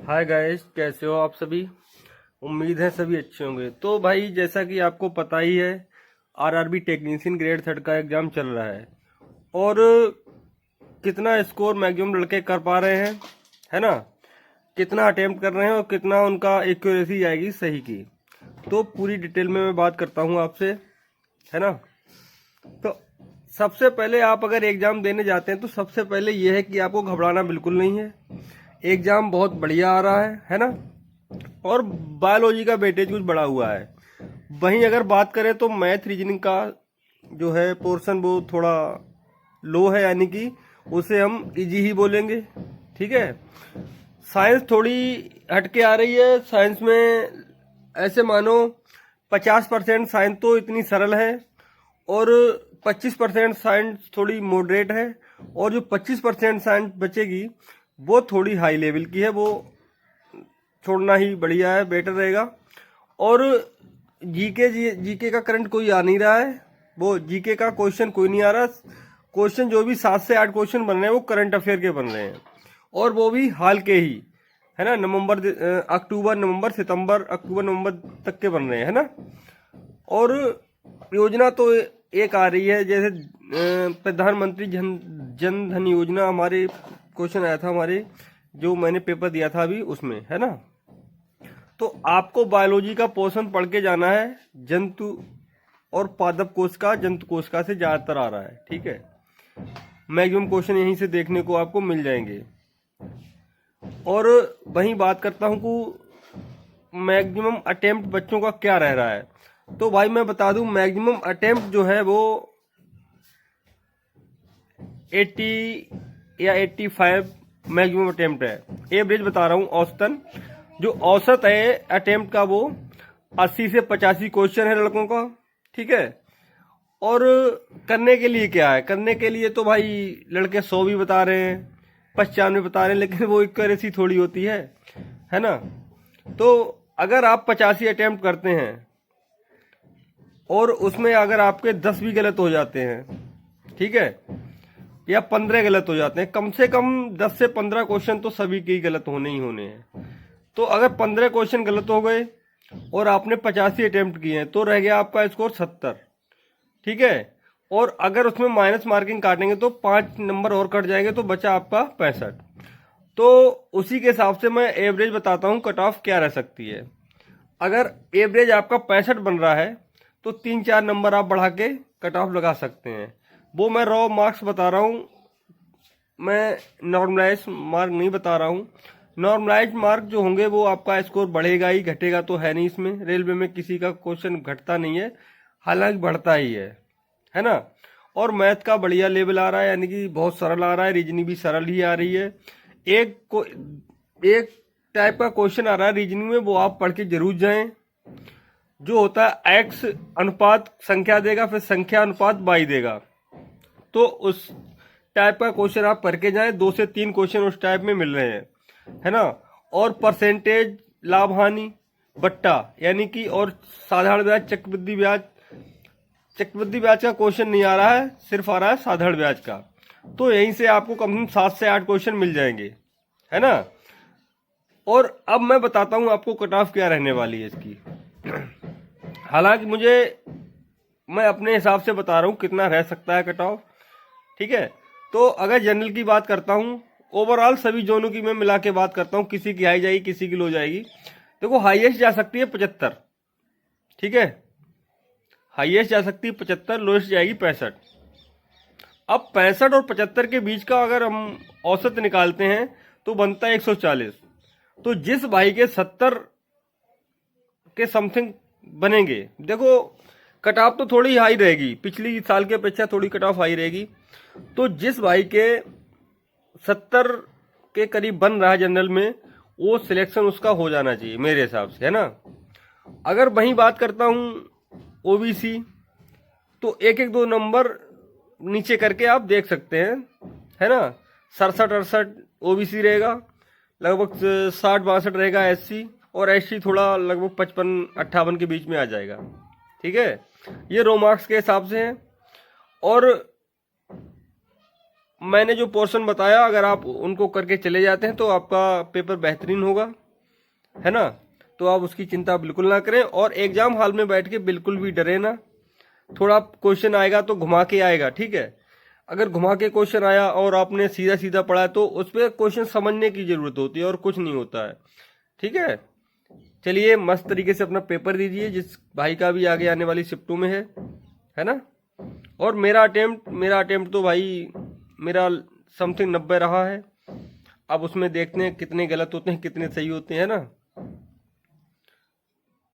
Hi guys, कैसे हो आप सभी। उम्मीद है सभी अच्छे होंगे। तो भाई, जैसा कि आपको पता ही है, आरआरबी टेक्नीशियन ग्रेड 3 का एग्जाम चल रहा है। और कितना स्कोर मैक्सिमम लड़के कर पा रहे हैं, है ना। कितना अटेम्प्ट कर रहे हैं और कितना उनका एक्यूरेसी जाएगी सही की। तो पूरी डिटेल में मैं बात करता हूँ आपसे, है ना। तो सबसे पहले आप अगर एग्जाम देने जाते हैं तो सबसे पहले यह है कि आपको घबराना बिल्कुल नहीं है। एग्जाम बहुत बढ़िया आ रहा है ना। और बायोलॉजी का वेटेज कुछ बढ़ा हुआ है। वहीं अगर बात करें तो मैथ रीजनिंग का जो है पोर्शन वो थोड़ा लो है, यानी कि उसे हम इजी ही बोलेंगे। ठीक है। साइंस थोड़ी हटके आ रही है। साइंस में ऐसे मानो 50% साइंस तो इतनी सरल है, और 25% साइंस थोड़ी मॉडरेट है, और जो 25% साइंस बचेगी वो थोड़ी हाई लेवल की है। वो छोड़ना ही बढ़िया है, बेटर रहेगा। और जीके जीके का करंट कोई आ नहीं रहा है। वो जीके का क्वेश्चन कोई नहीं आ रहा। क्वेश्चन जो भी 7 से 8 क्वेश्चन बन रहे हैं वो करंट अफेयर के बन रहे हैं, और वो भी हाल के ही, है ना। अक्टूबर नवंबर सितंबर अक्टूबर नवंबर तक के बन रहे हैं, है ना। और योजना तो एक आ रही है, जैसे प्रधानमंत्री जन धन योजना। हमारे क्वेश्चन आया था, हमारे जो मैंने पेपर दिया था अभी उसमें, है ना। तो आपको बायोलॉजी का पोर्शन पढ़ के जाना है। जंतु और पादप कोश का जंतु कोशिका से ज्यादातर आ रहा है, ठीक है। मैक्सिमम क्वेश्चन यहीं से देखने को आपको मिल जाएंगे। और वहीं बात करता हूं कि मैक्सिमम अटेम्प्ट बच्चों का क्या रह रहा है। तो भाई मैं बता दूं, मैक्सिमम अटेम्प्ट जो है वो 80 या 85 मैक्सिमम अटेम्प्ट है। एवरेज बता रहा हूँ, औसतन जो औसत है अटेम्प्ट का वो 80 से 85 क्वेश्चन है लड़कों का, ठीक है। और करने के लिए क्या है, करने के लिए तो भाई लड़के 100 भी बता रहे हैं, 95 बता रहे हैं, लेकिन वो एक्यूरेसी थोड़ी होती है ना। तो अगर आप 85 अटेम्प्ट करते हैं और उसमें अगर आपके 10 भी गलत हो जाते हैं, ठीक है, या 15 गलत हो जाते हैं, कम से कम 10 से 15 क्वेश्चन तो सभी के ही गलत होने ही होने हैं। तो अगर 15 क्वेश्चन गलत हो गए और आपने 85 अटेम्प्ट किए हैं तो रह गया आपका स्कोर 70, ठीक है। और अगर उसमें माइनस मार्किंग काटेंगे तो 5 नंबर और कट जाएंगे, तो बचा आपका 65। तो उसी के हिसाब से मैं एवरेज बताता हूँ कट ऑफ क्या रह सकती है। अगर एवरेज आपका 65 बन रहा है तो 3-4 नंबर आप बढ़ा के कट ऑफ लगा सकते हैं। वो मैं रॉ मार्क्स बता रहा हूँ, मैं नॉर्मलाइज मार्क नहीं बता रहा हूँ। नॉर्मलाइज मार्क जो होंगे वो आपका स्कोर बढ़ेगा ही, घटेगा तो है नहीं। इसमें रेलवे में किसी का क्वेश्चन घटता नहीं है, हालांकि बढ़ता ही है ना। और मैथ का बढ़िया लेवल आ रहा है, यानी कि बहुत सरल आ रहा है। रीजनिंग भी सरल ही आ रही है। एक टाइप का क्वेश्चन आ रहा है रीजनिंग में, वो आप पढ़ के जरूर जाएं। जो होता है एक्स अनुपात संख्या देगा, फिर संख्या अनुपात वाई देगा। तो उस टाइप का क्वेश्चन आप पढ़ के जाएं। 2 से 3 क्वेश्चन उस टाइप में मिल रहे हैं, है ना। और परसेंटेज लाभ हानि बट्टा, यानी कि, और साधारण ब्याज चक्रवृद्धि ब्याज का क्वेश्चन नहीं आ रहा है, सिर्फ आ रहा है साधारण ब्याज का। तो यहीं से आपको कम से कम 7 से 8 क्वेश्चन मिल जाएंगे, है ना। और अब मैं बताता हूं आपको कट ऑफ क्या रहने वाली है इसकी। हालांकि मैं अपने हिसाब से बता रहा हूं कितना रह सकता है कट ऑफ, ठीक है। तो अगर जनरल की बात करता हूं, ओवरऑल सभी जोनों की मैं मिला के बात करता हूं, किसी की हाई जाएगी किसी की लो जाएगी। देखो, हाईएस्ट जा सकती है 75, ठीक है। हाईएस्ट जा सकती है 75, लोएस्ट जाएगी 65। अब 65 और 75 के बीच का अगर हम औसत निकालते हैं तो बनता है 140। तो जिस भाई के 70 के समथिंग बनेंगे, देखो कट ऑफ तो थोड़ी हाई रहेगी, पिछली साल के अपेक्षा थोड़ी कट ऑफ हाई रहेगी। तो जिस भाई के 70 के करीब बन रहा है जनरल में, वो सिलेक्शन उसका हो जाना चाहिए मेरे हिसाब से, है ना। अगर वहीं बात करता हूं ओबीसी, तो एक एक दो नंबर नीचे करके आप देख सकते हैं, है ना। 67-68 ओबीसी रहेगा, लगभग 60-62 रहेगा एससी, और एससी थोड़ा लगभग 55-58 के बीच में आ जाएगा, ठीक है। ये रो मार्क्स के हिसाब से है। और मैंने जो पोर्शन बताया अगर आप उनको करके चले जाते हैं तो आपका पेपर बेहतरीन होगा, है ना। तो आप उसकी चिंता बिल्कुल ना करें, और एग्जाम हॉल में बैठ के बिल्कुल भी डरे ना। थोड़ा क्वेश्चन आएगा तो घुमा के आएगा, ठीक है। अगर घुमा के क्वेश्चन आया और आपने सीधा सीधा पढ़ा तो उस पर क्वेश्चन समझने की जरूरत होती है और कुछ नहीं होता है, ठीक है। चलिए मस्त तरीके से अपना पेपर दीजिए, जिस भाई का भी आगे आने वाली शिफ्टों में है ना। और मेरा अटेम्प्ट तो भाई मेरा समथिंग 90 रहा है। अब उसमें देखते हैं कितने गलत होते हैं कितने सही होते हैं ना।